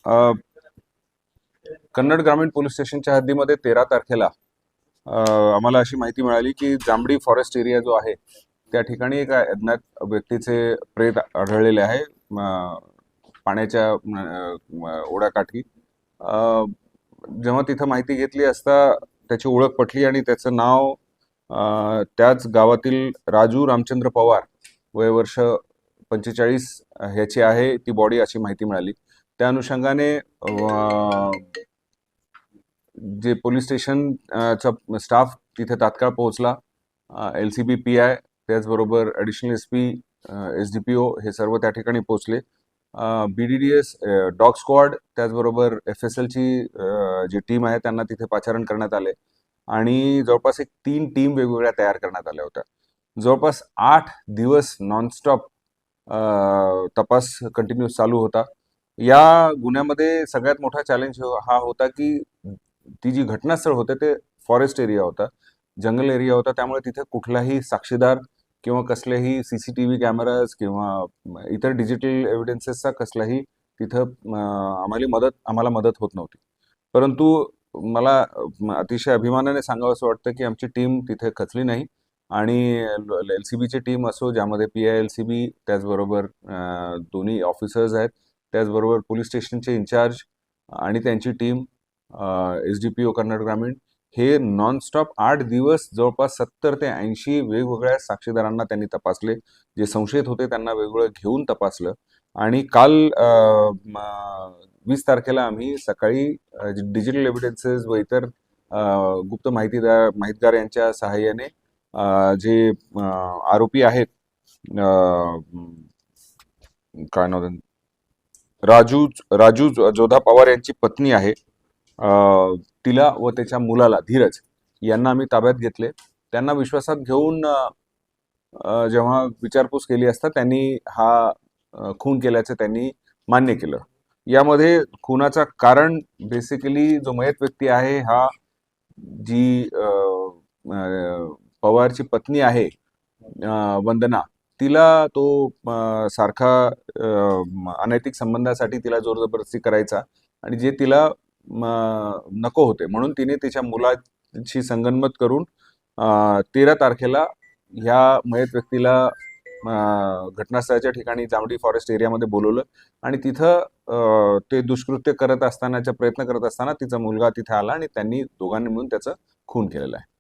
अ, कन्नड ग्रामीण पोलीस स्टेशनच्या हद्दीमध्ये 13 तारखेला आम्हाला अशी माहिती मिळाली की जांभडी फॉरेस्ट एरिया जो आहे त्या ठिकाणी एका अज्ञात व्यक्तीचे प्रेत आढळलेले आहे पाण्याच्या ओढ्याकाठी. अ, जेव्हा तिथं माहिती घेतली असता त्याची ओळख पटली आणि त्याचं नाव त्याच गावातील राजू रामचंद्र पवार, वय वर्ष 45 ह्याची आहे ती बॉडी, अशी माहिती मिळाली. त्या अनुषंगाने जे पोलीस स्टेशन चा स्टाफ तिथे तात्काळ पोहोचला. LCB PI त्याचबरोबर ॲडिशनल SP, SDPO हे सर्व त्या ठिकाणी पोहोचले. BDDS डॉग स्क्वॉड त्याचबरोबर FSL ची जी टीम आहे त्यांना तिथे पाचारण करण्यात आले आणि जवळपास एक 3 टीम वेगवेगळ्या तयार करण्यात आल्या होत्या. जवळपास 8 दिवस नॉनस्टॉप तपास कंटिन्यूस चालू होता. या गुन्ह्यामध्ये सगळ्यात मोठा चॅलेंज हा होता की ती जी घटनास्थळ होते ते फॉरेस्ट एरिया होता, जंगल एरिया होता. त्यामुळे तिथे कुठलाही साक्षीदार किंवा कसलेही CCTV कॅमेराज किंवा इतर डिजिटल एव्हिडन्सेसचा कसलाही तिथं आम्हाला मदत होत नव्हती. परंतु मला अतिशय अभिमानाने सांगावं असं वाटतं की आमची टीम तिथे खचली नाही आणि LCBची टीम असो, ज्यामध्ये PI LCB त्याचबरोबर दोन्ही ऑफिसर्स आहेत, त्याचबरोबर पोलीस स्टेशनचे इन्चार्ज आणि त्यांची टीम, SDPO कन्नड ग्रामीण, हे नॉनस्टॉप 8 दिवस जवळपास 70 ते 80 वेगवेगळ्या साक्षीदारांना त्यांनी तपासले. जे संशयित होते त्यांना वेगवेगळं घेऊन तपासलं आणि काल 20 तारखेला आम्ही सकाळी डिजिटल एव्हिडन्सेस व इतर गुप्त माहितगार यांच्या सहाय्याने जे आरोपी आहेत, काय नाव, राजू जोधा पवार यांची पत्नी आहे, तिला व त्याच्या मुलाला धीरज यांना आम्ही ताब्यात घेतले. त्यांना विश्वासात घेऊन जेव्हा विचारपूस केली असता त्यांनी हा खून केल्याचं त्यांनी मान्य केलं. यामध्ये खुनाचा कारण बेसिकली जो मयत व्यक्ती आहे हा जी पवारची पत्नी आहे वंदना, तिला तो सारखा अनैतिक संबंधासाठी तिला जोर जबरदस्ती करायचा आणि जे तिला नको होते म्हणून तिने तिच्या मुलाची संगनमत करून 13 तारखेला ह्या मयत व्यक्तीला घटनास्थळाच्या ठिकाणी जांभडी फॉरेस्ट एरियामध्ये बोलवलं आणि तिथं ते दुष्कृत्य करत असतानाचा प्रयत्न करत असताना तिचा मुलगा तिथे आला आणि त्यांनी दोघांनी मिळून त्याचा खून केलेला आहे.